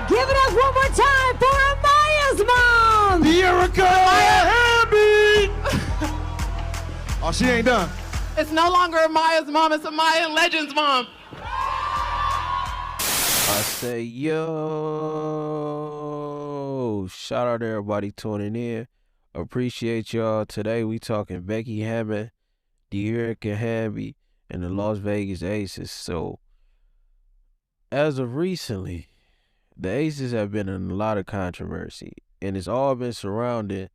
Give it up one more time for Amaya's mom! Deairca Hamby! Oh, she ain't done. It's no longer Amaya's mom, it's Amaya and Legend's mom. I say, yo, shout out to everybody tuning in. Appreciate y'all. Today we talking Becky Hammon, Deairca Hamby, and the Las Vegas Aces. So, as of recently, the Aces have been in a lot of controversy, and it's all been surrounding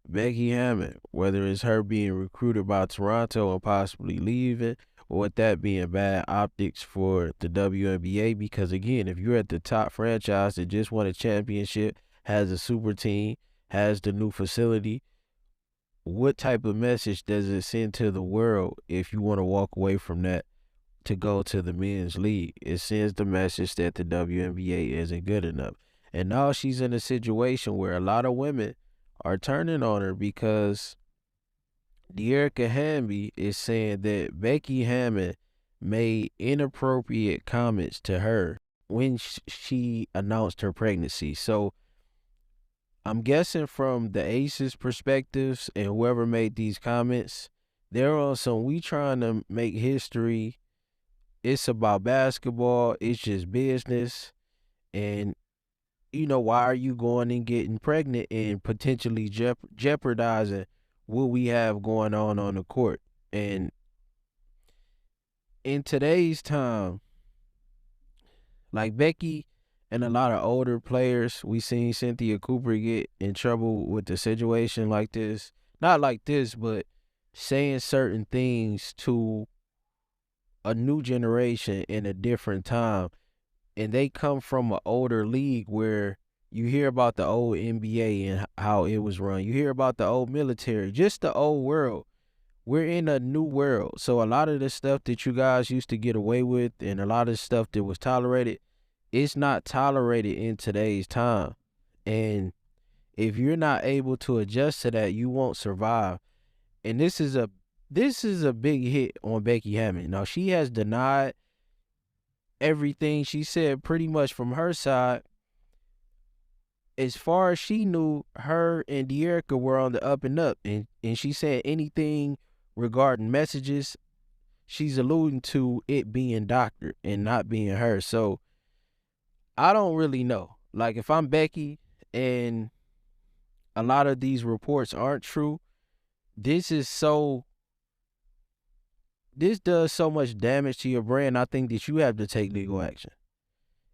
Becky Hammon, whether it's her being recruited by Toronto and possibly leaving, or with that being bad optics for the WNBA. Because again, if you're at the top franchise that just won a championship, has a super team, has the new facility, what type of message does it send to the world if you want to walk away from that to go to the men's league? It sends the message that the WNBA isn't good enough. And now she's in a situation where a lot of women are turning on her because Deairca Hamby is saying that Becky Hammon made inappropriate comments to her when she announced her pregnancy. So I'm guessing from the Aces' perspectives and whoever made these comments, they're on some, we trying to make history. It's about basketball. It's just business. And, you know, why are you going and getting pregnant and potentially jeopardizing what we have going on the court? And in today's time, like Becky and a lot of older players, we seen Cynthia Cooper get in trouble with the situation like this. Not like this, but saying certain things to a new generation in a different time. And they come from an older league where you hear about the old NBA and how it was run. You hear about the old military, just the old world. We're in a new world. So a lot of the stuff that you guys used to get away with and a lot of stuff that was tolerated, it's not tolerated in today's time. And if you're not able to adjust to that, you won't survive. And this is a big hit on Becky Hammon. Now, she has denied everything she said pretty much from her side. As far as she knew, her and Deairca were on the up and up. And she said anything regarding messages, she's alluding to it being doctored and not being her. So I don't really know. Like, if I'm Becky and a lot of these reports aren't true, this does so much damage to your brand. I think that you have to take legal action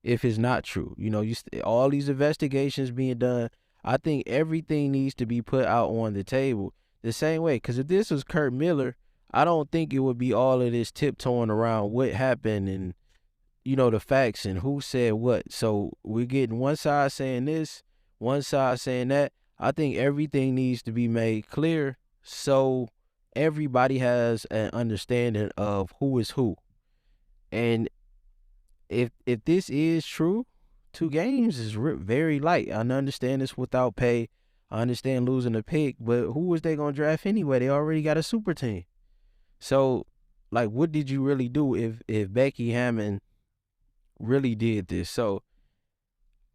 if it's not true. You know, all these investigations being done, I think everything needs to be put out on the table the same way. Because if this was Kurt Miller, I don't think it would be all of this tiptoeing around what happened and, you know, the facts and who said what. So we're getting one side saying this, one side saying that. I think everything needs to be made clear so everybody has an understanding of who is who. And if this is true, 2 games is very light. I understand this without pay. I understand losing a pick, but who was they going to draft anyway? They already got a super team. So, like, what did you really do if Becky Hammon really did this? So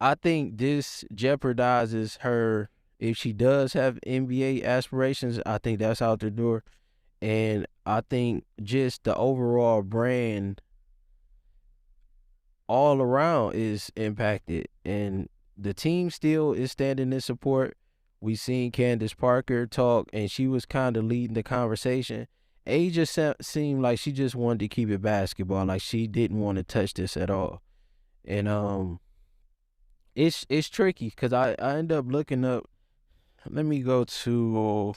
I think this jeopardizes her. If she does have NBA aspirations, I think that's out the door. And I think just the overall brand all around is impacted. And the team still is standing in support. We seen Candace Parker talk, and she was kind of leading the conversation. A just seemed like she just wanted to keep it basketball, like she didn't want to touch this at all. And it's tricky because I end up looking up. Let me go to,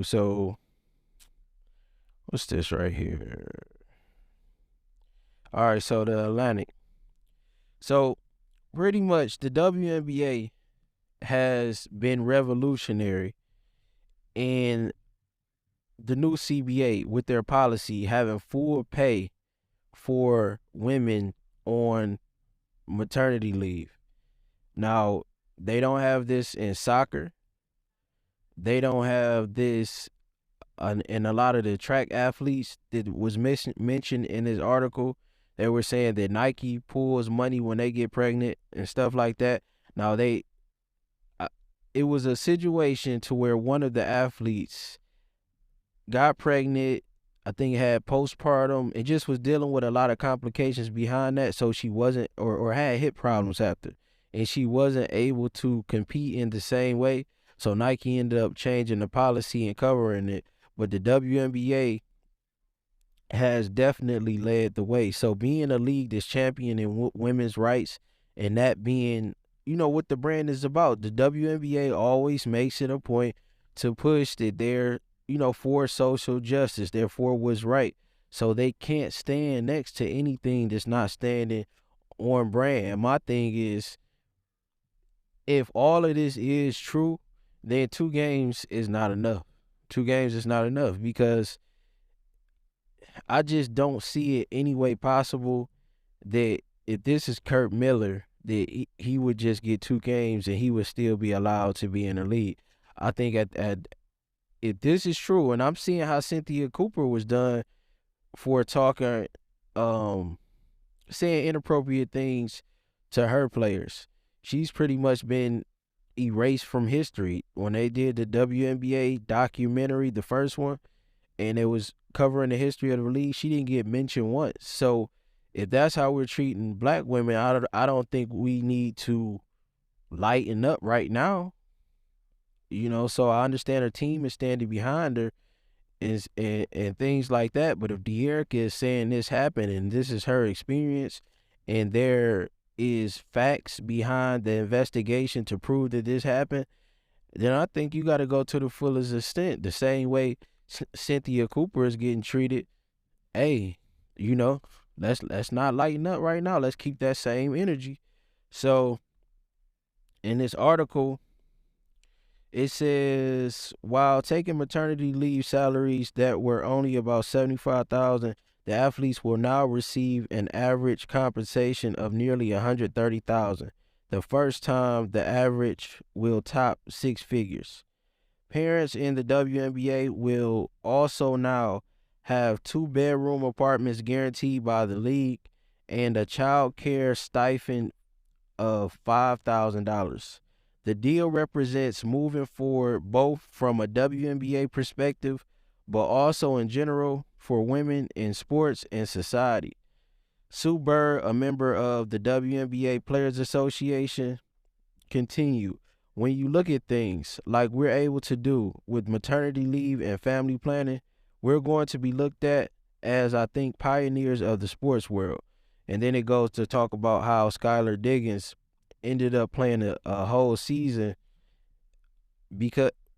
so what's this right here? All right, so the Atlantic. So pretty much the WNBA has been revolutionary in the new CBA with their policy having full pay for women on maternity leave. Now, they don't have this in soccer. They don't have this in a lot of the track athletes that was mentioned in this article. They were saying that Nike pulls money when they get pregnant and stuff like that. Now it was a situation to where one of the athletes got pregnant, I think had postpartum, and just was dealing with a lot of complications behind that. So she wasn't, or had hip problems after, and she wasn't able to compete in the same way. So Nike ended up changing the policy and covering it. But the WNBA has definitely led the way. So being a league that's championing women's rights, and that being, what the brand is about, the WNBA always makes it a point to push that they're, for social justice, they're for what's right. So they can't stand next to anything that's not standing on brand. And my thing is, if all of this is true, then 2 games is not enough. 2 games is not enough, because I just don't see it any way possible that if this is Kurt Miller, that he would just get 2 games and he would still be allowed to be in the league. I think if this is true, and I'm seeing how Cynthia Cooper was done for talking, saying inappropriate things to her players. She's pretty much been erased from history. When they did the WNBA documentary, the first one, and it was covering the history of the league, she didn't get mentioned once. So if that's how we're treating black women, I don't think we need to lighten up right now. So I understand her team is standing behind her and things like that. But if Deairca is saying this happened and this is her experience, and there is facts behind the investigation to prove that this happened, then I think you got to go to the fullest extent. The same way Cynthia Cooper is getting treated. Hey, let's not lighten up right now. Let's keep that same energy. So in this article, it says, while taking maternity leave salaries that were only about $75,000, the athletes will now receive an average compensation of nearly $130,000. The first time the average will top 6 figures. Parents in the WNBA will also now have 2-bedroom apartments guaranteed by the league and a child care stipend of $5,000. The deal represents moving forward both from a WNBA perspective, but also in general for women in sports and society. Sue Bird, a member of the WNBA Players Association, continued, when you look at things like we're able to do with maternity leave and family planning, we're going to be looked at as, I think, pioneers of the sports world. And then it goes to talk about how Skylar Diggins ended up playing a whole season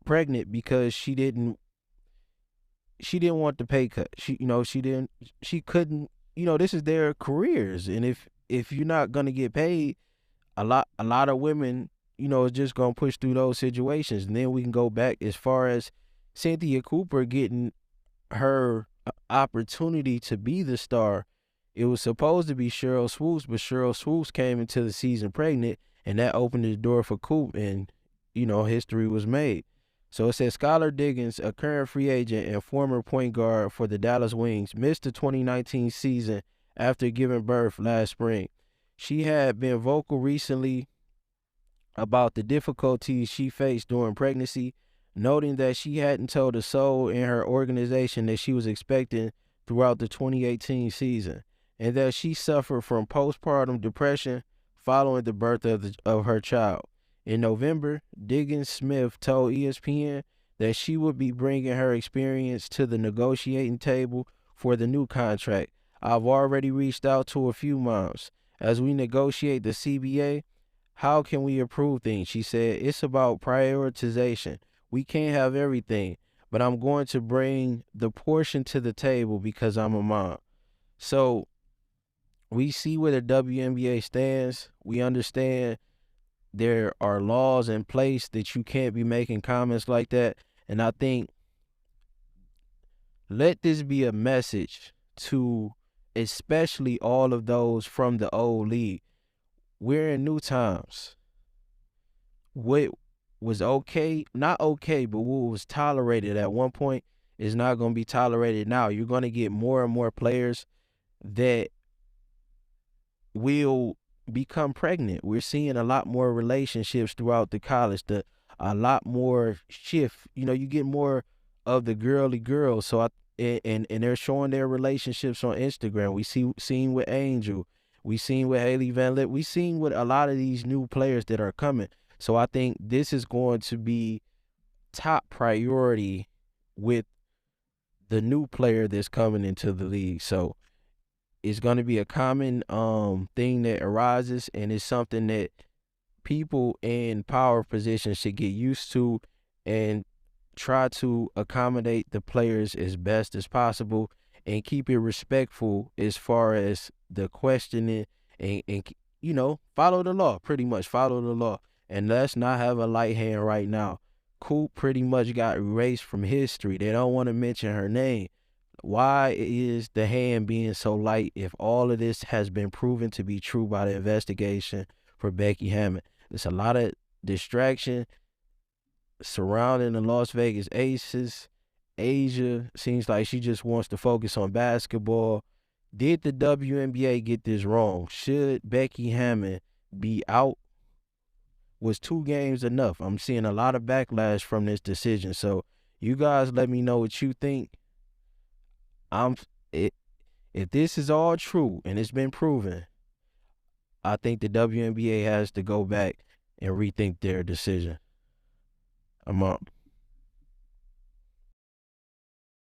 pregnant because she didn't want the pay cut. She couldn't, this is their careers. And if you're not going to get paid, a lot of women, is just going to push through those situations. And then we can go back as far as Cynthia Cooper getting her opportunity to be the star. It was supposed to be Cheryl Swoops, but Cheryl Swoops came into the season pregnant, and that opened the door for Coop, and, history was made. So it says Skylar Diggins, a current free agent and former point guard for the Dallas Wings, missed the 2019 season after giving birth last spring. She had been vocal recently about the difficulties she faced during pregnancy, noting that she hadn't told a soul in her organization that she was expecting throughout the 2018 season, and that she suffered from postpartum depression following the birth of her child. In November, Diggins Smith told ESPN that she would be bringing her experience to the negotiating table for the new contract. I've already reached out to a few moms. As we negotiate the CBA, how can we improve things? She said, it's about prioritization. We can't have everything, but I'm going to bring the portion to the table because I'm a mom. So we see where the WNBA stands. We understand there are laws in place that you can't be making comments like that. And I think let this be a message to especially all of those from the old league. We're in new times. What was okay, not okay, but what was tolerated at one point is not going to be tolerated now. You're going to get more and more players that will become pregnant. We're seeing a lot more relationships throughout the college, a lot more shift. You know, you get more of the girly girls. So and they're showing their relationships on Instagram. We seen with Angel, we seen with Haley Van Lith, we seen with a lot of these new players that are coming. So I think this is going to be top priority with the new player that's coming into the league. So it's going to be a common thing that arises, and it's something that people in power positions should get used to and try to accommodate the players as best as possible and keep it respectful as far as the questioning and you know, follow the law, pretty much follow the law. And let's not have a light hand right now. Coop pretty much got erased from history. They don't want to mention her name. Why is the hand being so light if all of this has been proven to be true by the investigation for Becky Hammon? There's a lot of distraction surrounding the Las Vegas Aces. Asia seems like she just wants to focus on basketball. Did the WNBA get this wrong? Should Becky Hammon be out? Was 2 games enough? I'm seeing a lot of backlash from this decision. So you guys let me know what you think. If this is all true and it's been proven, I think the WNBA has to go back and rethink their decision. I'm up.